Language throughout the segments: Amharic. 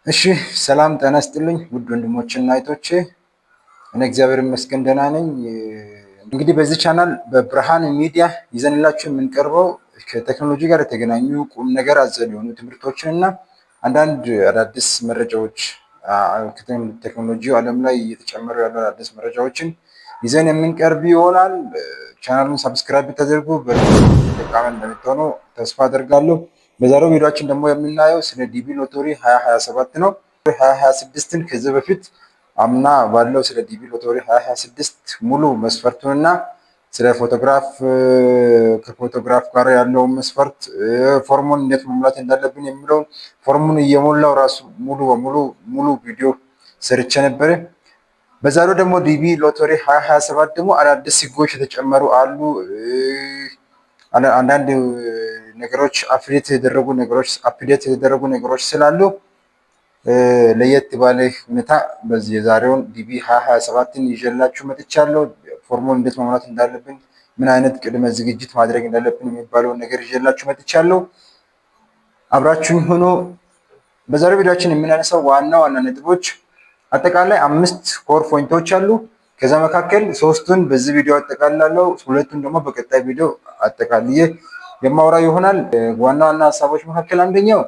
እሺ ሰላም ጤና ይስጥልኝ ውድ ወንድሞችና እህቶቼ፣ እኔ እግዚአብሔር ይመስገን ደህና ነኝ። እንግዲህ በዚህ ቻናል በብርሃን ሚዲያ ይዘንላችሁ የምንቀርበው ከቴክኖሎጂ ጋር የተገናኙ ቁም ነገር አዘል የሆኑ ትምህርቶችን እና አንዳንድ አዳዲስ መረጃዎች ከቴክኖሎጂው ዓለም ላይ እየተጨመሩ ያሉ አዳዲስ መረጃዎችን ይዘን የምንቀርብ ይሆናል። ቻናሉን ሰብስክራይብ ተደርጉ። በጣም እንደምትሆኑ ተስፋ አደርጋለሁ። በዛሬው ቪዲዮአችን ደግሞ የምናየው ስለ ዲቢ ሎተሪ 2027 ነው። 2026ን ከዚህ በፊት አምና ባለው ስለ ዲቢ ሎተሪ 2026 ሙሉ መስፈርቱንና ስለ ፎቶግራፍ ከፎቶግራፍ ጋር ያለውን መስፈርት ፎርሙን እንዴት መሙላት እንዳለብን የሚለውን ፎርሙን እየሞላው ራሱ ሙሉ ቪዲዮ ሰርቼ ነበር። በዛሬው ደግሞ ዲቢ ሎተሪ 2027 ደግሞ አዳዲስ ህጎች የተጨመሩ አሉ። አንዳንድ ነገሮች አፕዴት የተደረጉ ነገሮች ስላሉ ለየት ባለ ሁኔታ በዚህ የዛሬውን ዲቢ 2027ን ይዤላችሁ መጥቻለሁ። ፎርሙን እንዴት መሙላት እንዳለብን፣ ምን አይነት ቅድመ ዝግጅት ማድረግ እንዳለብን የሚባለውን ነገር ይዤላችሁ መጥቻለሁ። አብራችሁኝ ሆኖ በዛሬው ቪዲዮአችን የምናነሳው ዋና ነጥቦች አጠቃላይ 5 ኮር ፖይንቶች አሉ። ከዛ መካከል 3ቱን በዚህ ቪዲዮ አጠቃልላለሁ፣ 2ቱን ደግሞ በቀጣይ ቪዲዮ አጠቃልዬ የማውራ ይሆናል። ዋና ሀሳቦች መካከል አንደኛው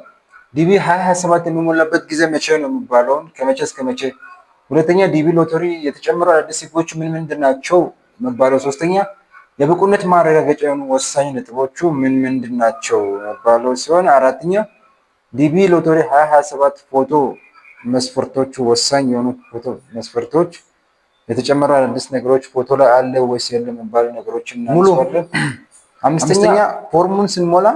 ዲቢ 2027 የሚሞላበት ጊዜ መቼ ነው የሚባለውን ከመቼ እስከ መቼ፣ ሁለተኛ ዲቢ ሎተሪ የተጨመሩ አዳዲስ ህጎች ምን ምንድን ናቸው መባለው፣ ሶስተኛ የብቁነት ማረጋገጫ የሆኑ ወሳኝ ነጥቦቹ ምን ምንድን ናቸው መባለው ሲሆን፣ አራተኛ ዲቢ ሎተሪ 2027 ፎቶ መስፈርቶቹ ወሳኝ የሆኑ ፎቶ መስፈርቶች የተጨመሩ አዳዲስ ነገሮች ፎቶ ላይ አለ ወይስ የለም የሚባሉ ነገሮችን እናነሳለን። አምስተኛ ፎርሙን ስንሞላ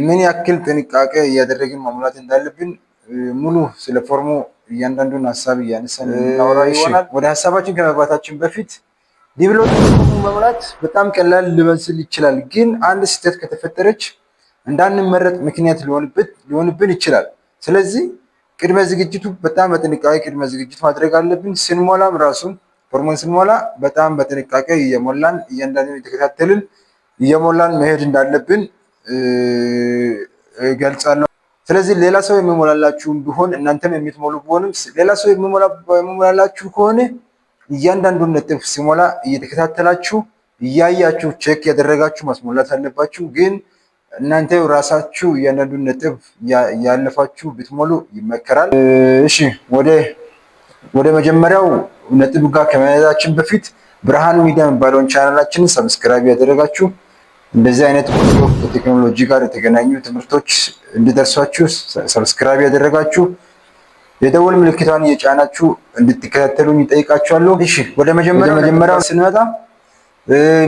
ምን ያክል ጥንቃቄ እያደረግን መሙላት እንዳለብን ሙሉ ስለ ፎርሙ እያንዳንዱን ሀሳብ እያነሳን እናወራ ይሆናል። ወደ ሀሳባችን ከመግባታችን በፊት ዲቢ ሎተሪ መሙላት በጣም ቀላል ሊመስል ይችላል፣ ግን አንድ ስህተት ከተፈጠረች እንዳንመረጥ ምክንያት ሊሆንብን ይችላል። ስለዚህ ቅድመ ዝግጅቱ በጣም በጥንቃቄ ቅድመ ዝግጅት ማድረግ አለብን። ስንሞላም ራሱን ፎርሙን ስንሞላ በጣም በጥንቃቄ እየሞላን እያንዳንዱን የተከታተልን እየሞላን መሄድ እንዳለብን ገልጻለሁ። ስለዚህ ሌላ ሰው የሚሞላላችሁ ቢሆን እናንተም የምትሞሉ ቢሆንም ሌላ ሰው የሚሞላላችሁ ከሆነ እያንዳንዱን ነጥብ ሲሞላ እየተከታተላችሁ እያያችሁ ቼክ ያደረጋችሁ ማስሞላት አለባችሁ። ግን እናንተ ራሳችሁ እያንዳንዱን ነጥብ ያለፋችሁ ብትሞሉ ይመከራል። እሺ ወደ መጀመሪያው ነጥብ ጋር ከመሄዳችን በፊት ብርሃን ሚዲያ የሚባለውን ቻናላችንን ሰብስክራይብ ያደረጋችሁ እንደዚህ አይነት ከቴክኖሎጂ ጋር የተገናኙ ትምህርቶች እንዲደርሷችሁ ሰብስክራይብ ያደረጋችሁ የደወል ምልክቷን እየጫናችሁ እንድትከታተሉኝ ይጠይቃችኋለሁ። እሺ ወደ መጀመሪያው ስንመጣ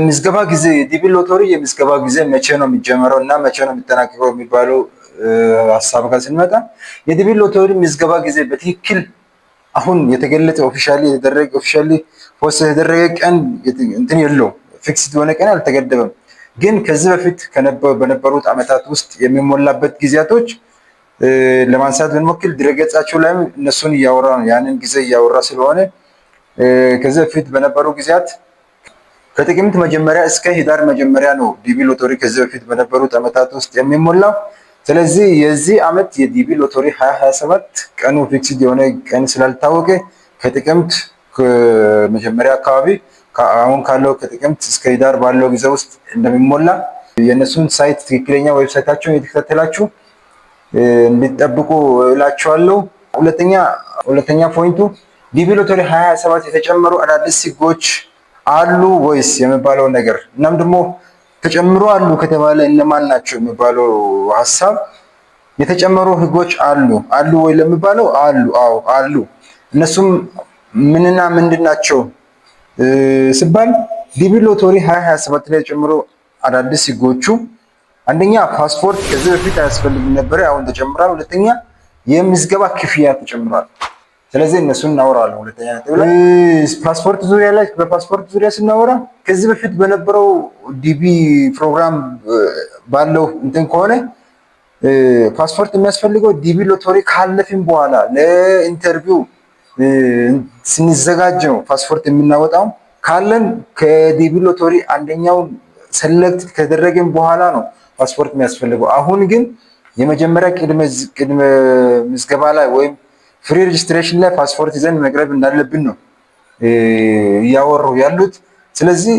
ምዝገባ ጊዜ ዲቢ ሎተሪ የምዝገባ ጊዜ መቼ ነው የሚጀምረው እና መቼ ነው የሚጠናቀቀው የሚባለው ሀሳብ ጋር ስንመጣ የዲቢ ሎተሪ ምዝገባ ጊዜ በትክክል አሁን የተገለጸ ኦፊሻሊ ፖስት የተደረገ ቀን እንትን የለውም፣ ፊክስድ የሆነ ቀን አልተገደበም። ግን ከዚህ በፊት በነበሩት ዓመታት ውስጥ የሚሞላበት ጊዜያቶች ለማንሳት ብንሞክር ድረገጻቸው ላይ እነሱን እያወራ ነው፣ ያንን ጊዜ እያወራ ስለሆነ ከዚህ በፊት በነበሩ ጊዜያት ከጥቅምት መጀመሪያ እስከ ህዳር መጀመሪያ ነው ዲቢ ሎተሪ ከዚህ በፊት በነበሩት ዓመታት ውስጥ የሚሞላው። ስለዚህ የዚህ ዓመት የዲቢ ሎተሪ 2027 ቀኑ ፊክስድ የሆነ ቀን ስላልታወቀ ከጥቅምት መጀመሪያ አካባቢ አሁን ካለው ከጥቅምት እስከ ህዳር ባለው ጊዜ ውስጥ እንደሚሞላ የእነሱን ሳይት ትክክለኛ ዌብሳይታቸውን የተከታተላችሁ እንዲጠብቁ እላችኋለሁ። ሁለተኛ ፖይንቱ ዲቢ ሎተሪ 2027 የተጨመሩ አዳዲስ ህጎች አሉ ወይስ የሚባለው ነገር፣ እናም ደግሞ ተጨምሮ አሉ ከተባለ እነማን ናቸው የሚባለው ሀሳብ። የተጨመሩ ህጎች አሉ ወይ ለሚባለው አዎ አሉ። እነሱም ምንና ምንድን ናቸው ሲባል ዲቢ ሎተሪ 2027 ላይ ጨምሮ አዳዲስ ህጎቹ አንደኛ ፓስፖርት ከዚህ በፊት አያስፈልግም ነበር፣ አሁን ተጨምሯል። ሁለተኛ የምዝገባ ክፍያ ተጨምሯል። ስለዚህ እነሱን እናወራለን። ሁለተኛ ነጥብ ላይ በፓስፖርት ዙሪያ ስናወራ ከዚህ በፊት በነበረው ዲቢ ፕሮግራም ባለው እንትን ከሆነ ፓስፖርት የሚያስፈልገው ዲቢ ሎተሪ ካለፍን በኋላ ለኢንተርቪው ስንዘጋጅ ነው ፓስፖርት የምናወጣው። ካለን ከዲቢ ሎተሪ አንደኛው ሰለክት ከደረገን በኋላ ነው ፓስፖርት የሚያስፈልገው። አሁን ግን የመጀመሪያ ቅድመ ምዝገባ ላይ ወይም ፍሪ ሬጅስትሬሽን ላይ ፓስፖርት ይዘን መቅረብ እንዳለብን ነው እያወሩ ያሉት። ስለዚህ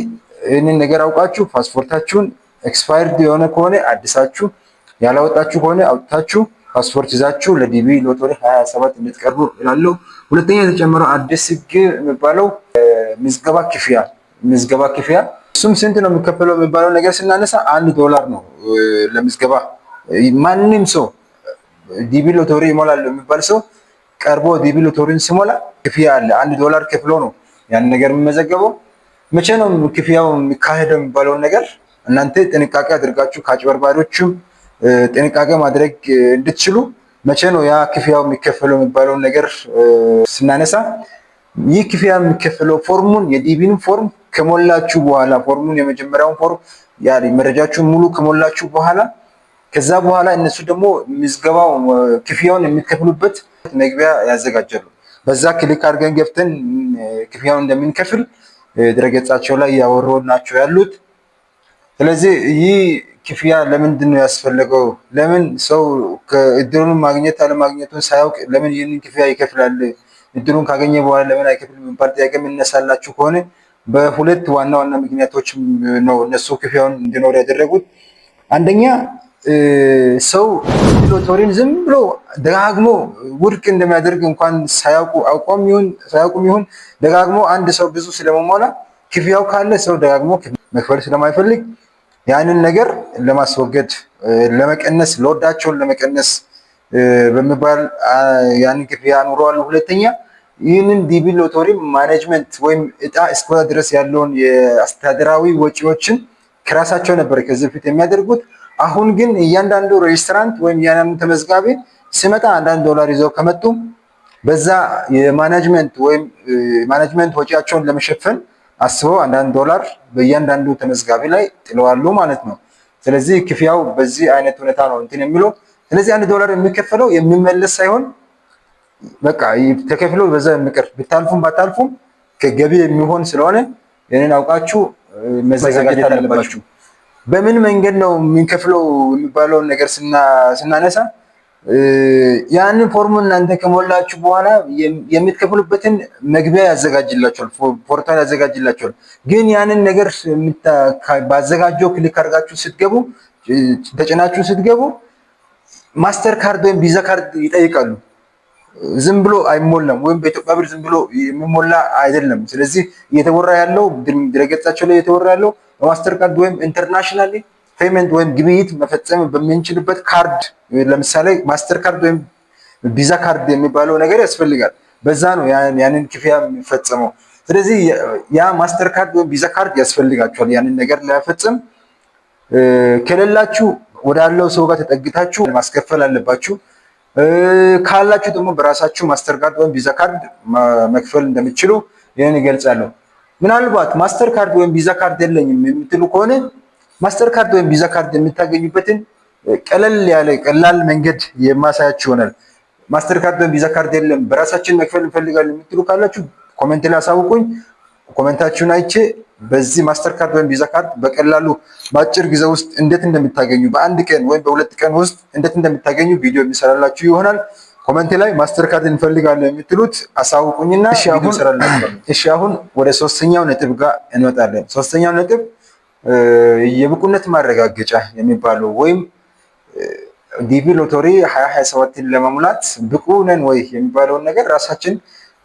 ይህንን ነገር አውቃችሁ ፓስፖርታችሁን ኤክስፓየርድ የሆነ ከሆነ አዲሳችሁ፣ ያላወጣችሁ ከሆነ አውጥታችሁ ፓስፖርት ይዛችሁ ለዲቢ ሎተሪ 2027 እንድትቀርቡ እላለሁ። ሁለተኛ የተጨመረው አዲስ ህግ የሚባለው ምዝገባ ክፍያ እሱም ስንት ነው የሚከፈለው የሚባለው ነገር ስናነሳ $1 ነው ለምዝገባ። ማንም ሰው ዲቢ ሎተሪ ይሞላል የሚባል ሰው ቀርቦ ዲቢ ሎተሪን ሲሞላ ክፍያ አለ። $1 ከፍሎ ነው ያን ነገር የሚመዘገበው። መቼ ነው ክፍያው የሚካሄደው የሚባለውን ነገር እናንተ ጥንቃቄ አድርጋችሁ ከአጭበርባሪዎችም ጥንቃቄ ማድረግ እንድትችሉ መቼ ነው ያ ክፍያው የሚከፈለው የሚባለውን ነገር ስናነሳ ይህ ክፍያ የሚከፈለው ፎርሙን የዲቢን ፎርም ከሞላችሁ በኋላ ፎርሙን የመጀመሪያውን ፎርም መረጃችሁን ሙሉ ከሞላችሁ በኋላ ከዛ በኋላ እነሱ ደግሞ ምዝገባው ክፍያውን የሚከፍሉበት መግቢያ ያዘጋጃሉ። በዛ ክሊክ አድርገን ገብተን ክፍያውን እንደምንከፍል ድረገጻቸው ላይ ያወሩ ናቸው ያሉት። ስለዚህ ይህ ክፍያ ለምንድን ነው ያስፈለገው? ለምን ሰው እድሉን ማግኘት አለማግኘቱን ሳያውቅ ለምን ይህንን ክፍያ ይከፍላል? እድሉን ካገኘ በኋላ ለምን አይከፍልም የሚባል ጥያቄ የምነሳላችሁ ከሆነ በሁለት ዋና ምክንያቶች ነው እነሱ ክፍያውን እንዲኖር ያደረጉት። አንደኛ ሰው ሎተሪን ዝም ብሎ ደጋግሞ ውድቅ እንደሚያደርግ እንኳን ሳያውቁም ይሁን ደጋግሞ አንድ ሰው ብዙ ስለመሞላ ክፍያው ካለ ሰው ደጋግሞ መክፈል ስለማይፈልግ ያንን ነገር ለማስወገድ ለመቀነስ ለወዳቸውን ለመቀነስ በሚባል ያንን ክፍያ አኑረዋል። ሁለተኛ ይህንን ዲቢ ሎተሪ ማኔጅመንት ወይም እጣ እስከሆነ ድረስ ያለውን የአስተዳደራዊ ወጪዎችን ከራሳቸው ነበር ከዚህ በፊት የሚያደርጉት። አሁን ግን እያንዳንዱ ሬስቶራንት ወይም እያንዳንዱ ተመዝጋቢ ሲመጣ $1 ይዘው ከመጡ በዛ የማኔጅመንት ወይም ማኔጅመንት ወጪያቸውን ለመሸፈን አስበው $1 በእያንዳንዱ ተመዝጋቢ ላይ ጥለዋሉ ማለት ነው። ስለዚህ ክፍያው በዚህ አይነት ሁኔታ ነው እንትን የሚለው። ስለዚህ $1 የሚከፈለው የሚመለስ ሳይሆን በቃ ተከፍሎ በዛ የሚቀር ብታልፉም ባታልፉም ከገቢ የሚሆን ስለሆነ ይሄንን አውቃችሁ መዘጋጀት አለባችሁ። በምን መንገድ ነው የምንከፍለው የሚባለውን ነገር ስናነሳ ያንን ፎርም እናንተ ከሞላችሁ በኋላ የምትከፍሉበትን መግቢያ ያዘጋጅላችኋል፣ ፖርታል ያዘጋጅላችኋል። ግን ያንን ነገር ባዘጋጀው ክሊክ አድርጋችሁ ስትገቡ ተጭናችሁ ስትገቡ ማስተር ካርድ ወይም ቪዛ ካርድ ይጠይቃሉ። ዝም ብሎ አይሞላም፣ ወይም በኢትዮጵያ ብር ዝም ብሎ የሚሞላ አይደለም። ስለዚህ እየተወራ ያለው ድረገጻቸው ላይ እየተወራ ያለው በማስተር ካርድ ወይም ኢንተርናሽናል ፔመንት ወይም ግብይት መፈጸም በምንችልበት ካርድ፣ ለምሳሌ ማስተር ካርድ ወይም ቪዛ ካርድ የሚባለው ነገር ያስፈልጋል። በዛ ነው ያንን ክፍያ የሚፈጸመው። ስለዚህ ያ ማስተር ካርድ ወይም ቪዛ ካርድ ያስፈልጋችኋል ያንን ነገር ለመፈጸም። ከሌላችሁ ወዳለው ሰው ጋር ተጠግታችሁ ማስከፈል አለባችሁ። ካላችሁ ደግሞ በራሳችሁ ማስተር ካርድ ወይም ቪዛ ካርድ መክፈል እንደምትችሉ ይህን ይገልጻለሁ። ምናልባት ማስተር ካርድ ወይም ቪዛ ካርድ የለኝም የምትሉ ከሆነ ማስተር ካርድ ወይም ቪዛ ካርድ የምታገኙበትን ቀላል መንገድ የማሳያችሁ ይሆናል። ማስተር ካርድ ወይም ቪዛ ካርድ የለም በራሳችን መክፈል እንፈልጋለን የምትሉ ካላችሁ ኮሜንት ላይ አሳውቁኝ። ኮሜንታችሁን አይቼ በዚህ ማስተር ካርድ ወይም ቪዛ ካርድ በቀላሉ በአጭር ጊዜ ውስጥ እንዴት እንደምታገኙ በአንድ ቀን ወይም በሁለት ቀን ውስጥ እንዴት እንደምታገኙ ቪዲዮ የሚሰራላችሁ ይሆናል። ኮሜንት ላይ ማስተር ካርድ እንፈልጋለን የምትሉት አሳውቁኝና ቪዲዮ ሰራላችሁ። እሺ አሁን ወደ ሶስተኛው ነጥብ ጋር እንወጣለን። ሶስተኛው ነጥብ የብቁነት ማረጋገጫ የሚባለው ወይም ዲቢ ሎተሪ 2027ን ለመሙላት ብቁ ነን ወይ የሚባለውን ነገር ራሳችን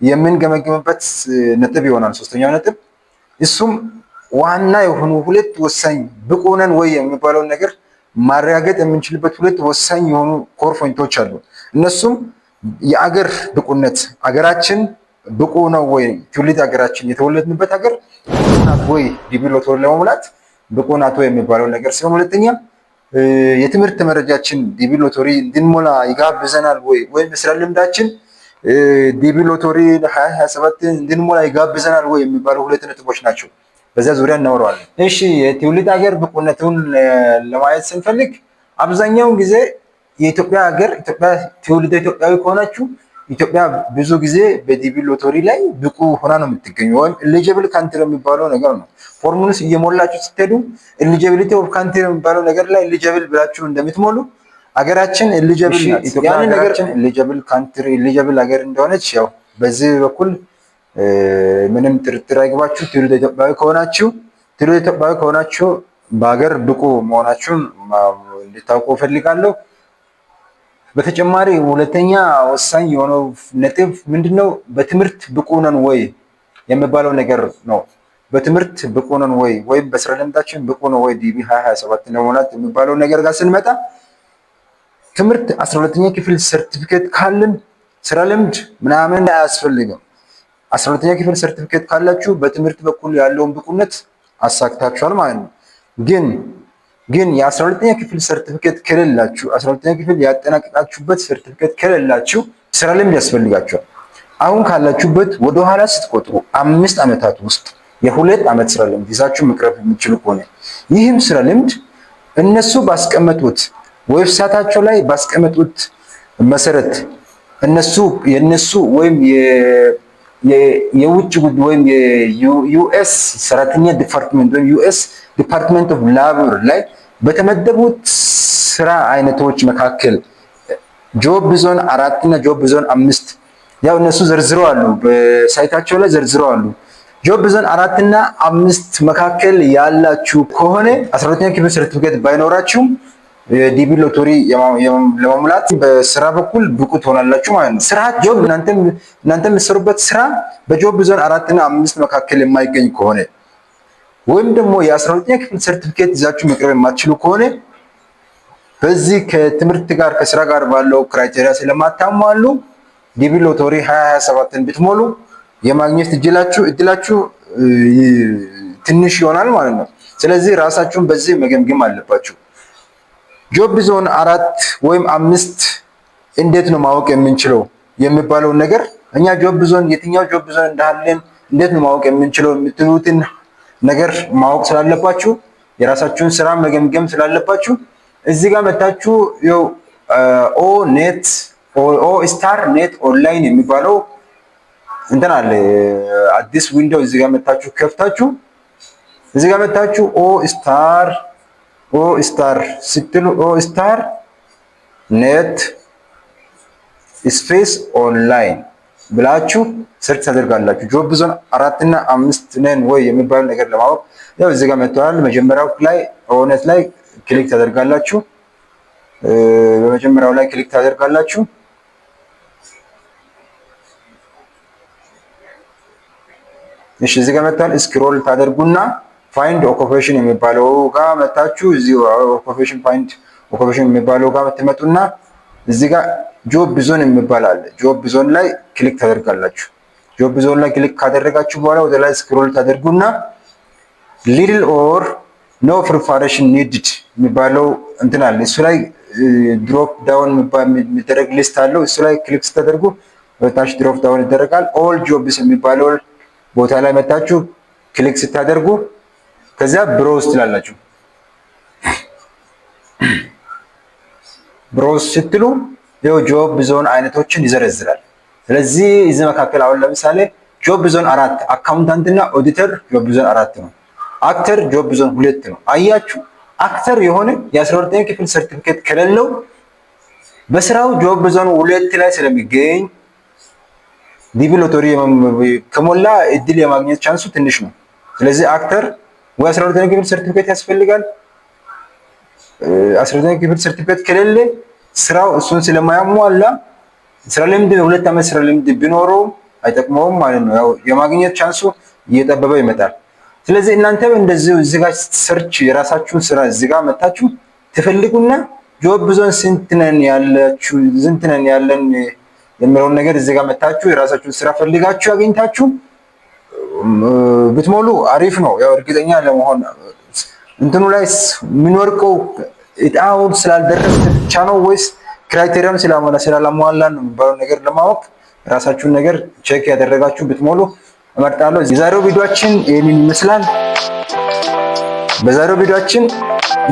የምንገመግምበት ነጥብ ይሆናል። ሶስተኛው ነጥብ እሱም ዋና የሆኑ ሁለት ወሳኝ ብቁ ነን ወይ የሚባለውን ነገር ማረጋገጥ የምንችልበት ሁለት ወሳኝ የሆኑ ኮር ፖይንቶች አሉ። እነሱም የአገር ብቁነት፣ አገራችን ብቁ ነው ወይ፣ ትውልድ ሀገራችን የተወለድንበት ሀገር ብቁ ናት ወይ ዲቢ ሎተሪ ለመሙላት ብቁ ናት ወይ የሚባለው ነገር ሲሆን፣ ሁለተኛ የትምህርት መረጃችን ዲቢ ሎተሪ እንድንሞላ ይጋብዘናል ወይ ወይም የስራ ልምዳችን ዲቢ ሎተሪ 2027 እንድንሞላ ይጋብዘናል ወይ የሚባሉ ሁለት ነጥቦች ናቸው። በዛ ዙሪያ እናወራዋለን። እሺ የትውልድ ሀገር ብቁነቱን ለማየት ስንፈልግ አብዛኛውን ጊዜ የኢትዮጵያ ሀገር ትውልደ ኢትዮጵያዊ ከሆናችሁ ኢትዮጵያ ብዙ ጊዜ በዲቢ ሎተሪ ላይ ብቁ ሆና ነው የምትገኙ፣ ወይም ኤሊጂብል ካንትሪ የሚባለው ነገር ነው። ፎርሙንስ እየሞላችሁ ስትሄዱ ኤሊጂቢሊቲ ኦፍ ካንትሪ የሚባለው ነገር ላይ ኤሊጂብል ብላችሁ እንደምትሞሉ አገራችን ኤሊጂብል ናት። ኢትዮጵያ ሀገራችን ኤሊጂብል ካንትሪ ኤሊጂብል ሀገር እንደሆነች ያው በዚህ በኩል ምንም ጥርጥር አይገባችሁ። ትውልደ ኢትዮጵያዊ ከሆናችሁ በሀገር ብቁ መሆናችሁን እንድታውቁ እፈልጋለሁ። በተጨማሪ ሁለተኛ ወሳኝ የሆነው ነጥብ ምንድነው? በትምህርት ብቁ ነን ወይ የሚባለው ነገር ነው። በትምህርት ብቁ ነን ወይ ወይም በስራ ልምዳችን ብቁ ነው ወይ ዲቢ 2027 ለመሙላት የሚባለው ነገር ጋር ስንመጣ ትምህርት 12ኛ ክፍል ሰርቲፊኬት ካለን ስራ ልምድ ምናምን አያስፈልግም። 12ኛ ክፍል ሰርቲፊኬት ካላችሁ በትምህርት በኩል ያለውን ብቁነት አሳክታችኋል ማለት ነው። ግን የ12ኛ ክፍል ሰርቲፊኬት ከሌላችሁ 12ኛ ክፍል ያጠናቀቃችሁበት ሰርቲፊኬት ከሌላችሁ ስራ ልምድ ያስፈልጋችኋል። አሁን ካላችሁበት ወደ ኋላ ስትቆጥሩ 5 ዓመታት ውስጥ የ2 ዓመት ስራ ልምድ ይዛችሁ መቅረብ የምትችሉ ከሆነ ይህም ስራ ልምድ እነሱ ባስቀመጡት ዌብሳይታቸው ላይ ባስቀመጡት መሰረት የነሱ ወይም የውጭ ጉዳይ ወይም የዩኤስ ሰራተኛ ዲፓርትመንት ወይም ዩኤስ ዲፓርትመንት ኦፍ ላቦር ላይ በተመደቡት ስራ አይነቶች መካከል ጆብ ዞን 4 እና ጆብ ዞን 5 ያው እነሱ ዘርዝረዋል፣ በሳይታቸው ላይ ዘርዝረዋል። ጆብ ዞን 4 እና 5 መካከል ያላችሁ ከሆነ 12ኛ ክፍል ሰርቲፊኬት ባይኖራችሁ የዲቢ ሎተሪ ለመሙላት በስራ በኩል ብቁ ትሆናላችሁ ማለት ነው። ስራ ጆብ እናንተ የምትሰሩበት ስራ በጆብ ዞን 4 እና 5 መካከል የማይገኝ ከሆነ ወይም ደግሞ የ12ኛ ክፍል ሰርቲፊኬት ይዛችሁ መቅረብ የማትችሉ ከሆነ በዚህ ከትምህርት ጋር ከስራ ጋር ባለው ክራይቴሪያ ስለማታሟሉ ዲቢ ሎተሪ 2027ን ብትሞሉ የማግኘት እድላችሁ ትንሽ ይሆናል ማለት ነው። ስለዚህ ራሳችሁን በዚህ መገምገም አለባችሁ። ጆብ ዞን 4 ወይም 5 እንዴት ነው ማወቅ የምንችለው የሚባለው ነገር እኛ ጆብ ዞን የትኛው ጆብ ዞን እንዳለን እንዴት ነው ማወቅ የምንችለው የምትሉትን ነገር ማወቅ ስላለባችሁ የራሳችሁን ስራ መገምገም ስላለባችሁ እዚህ ጋር መታችሁ ያው ኦ ስታር ኔት ኦንላይን የሚባለው እንትን አለ አዲስ ዊንዶው እዚህ ጋር መታችሁ ከፍታችሁ እዚህ ጋር መታችሁ ኦ ስታር ስትሉ ኦ ስታር ኔት ስፔስ ኦንላይን ብላችሁ ሰርች ታደርጋላችሁ። ጆብ ዞን 4 እና 5 ነን ወይ የሚባለው ነገር ለማወቅ ያው እዚህ ጋር መጥቷል። መጀመሪያው ላይ ኦነት ላይ ክሊክ ታደርጋላችሁ። በመጀመሪያው ላይ ክሊክ ታደርጋላችሁ። እሺ እዚህ ጋር መጥቷል። ስክሮል ታደርጉና ፋይንድ ኦኩፔሽን የሚባለው ጋር መጣችሁ። እዚህ ኦኩፔሽን ፋይንድ ኦኩፔሽን የሚባለው ጋር ትመጡና እዚህ ጋር ጆብ ዞን የሚባል አለ። ጆብ ዞን ላይ ክሊክ ታደርጋላችሁ። ጆብ ዞን ላይ ክሊክ ካደረጋችሁ በኋላ ወደ ላይ ስክሮል ታደርጉና ሊትል ኦር ኖ ፕሪፓሬሽን ኒድድ የሚባለው እንትን አለ። እሱ ላይ ድሮፕ ዳውን የሚደረግ ሊስት አለው። እሱ ላይ ክሊክ ስታደርጉ ወታች ድሮፕ ዳውን ይደረጋል። ኦል ጆብስ የሚባለው ቦታ ላይ መታችሁ ክሊክ ስታደርጉ ከዚያ ብሮዝ ትላላችሁ። ብሮዝ ስትሉ ይኸው ጆብ ዞን አይነቶችን ይዘረዝራል። ስለዚህ እዚህ መካከል አሁን ለምሳሌ ጆብ ዞን 4 አካውንታንት እና ኦዲተር ጆብ ዞን 4 ነው። አክተር ጆብ ዞን 2 ነው። አያችሁ አክተር የሆነ የ12ኛ ክፍል ሰርቲፊኬት ከሌለው በስራው ጆብ ዞን 2 ላይ ስለሚገኝ ዲቢ ሎተሪ ከሞላ እድል የማግኘት ቻንሱ ትንሽ ነው። ስለዚህ አክተር ወይ 12ኛ ክፍል ሰርቲፊኬት ያስፈልጋል። 12ኛ ክፍል ሰርቲፊኬት ከሌለ ስራው እሱን ስለማያሟላ ስራ ልምድ 2 ዓመት ስራ ልምድ ቢኖረው አይጠቅመውም ማለት ነው። ያው የማግኘት ቻንሱ እየጠበበ ይመጣል። ስለዚህ እናንተም እንደዚህ እዚህ ጋር ሰርች የራሳችሁን ስራ እዚህ ጋር መታችሁ ትፈልጉና ጆብ ዞን ስንት ነን ያለን የሚለውን ነገር እዚህ ጋር መታችሁ የራሳችሁን ስራ ፈልጋችሁ አግኝታችሁ ብትሞሉ አሪፍ ነው። ያው እርግጠኛ ለመሆን እንትኑ ላይ የሚወርቀው እጣው ስላልደረሰ ብቻ ነው ወይስ ክራይቴሪያም ስላላሟላ ነው የሚባለው ነገር ለማወቅ ራሳችሁን ነገር ቼክ ያደረጋችሁ ብትሞሉ እመርጣለሁ። የዛሬው ቪዲዮአችን ይሄንን ይመስላል። በዛሬው ቪዲዮአችን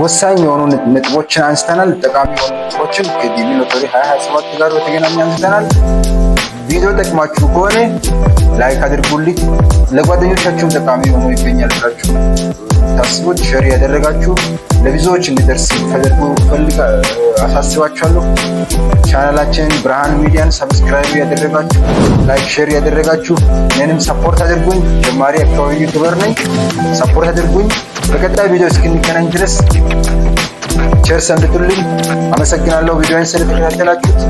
ወሳኝ የሆኑ ነጥቦችን አንስተናል። ጠቃሚ የሆኑ ነጥቦችን ከዲቢ ሎተሪ 2027 ጋር በተገናኘ አንስተናል። ቪዲዮ ጠቅማችሁ ከሆነ ላይክ አድርጉልኝ። ለጓደኞቻችሁም ጠቃሚ ሆኖ ይገኛል ብላችሁ ታስቡት ሼር ያደረጋችሁ ለብዙዎች እንዲደርስ ተደርጎ አሳስባችኋለሁ። ቻናላችን ብርሃን ሚዲያን ሰብስክራይብ ያደረጋችሁ ላይክ ሼር ያደረጋችሁ እኔንም ሰፖርት አድርጉኝ። ጀማሪ አካባቢ ዩቲዩበር ነኝ። ሰፖርት አድርጉኝ። በቀጣይ ቪዲዮ እስክንገናኝ ድረስ ቸር ሰንብቱልኝ። አመሰግናለሁ ቪዲዮውን ስለተከታተላችሁት።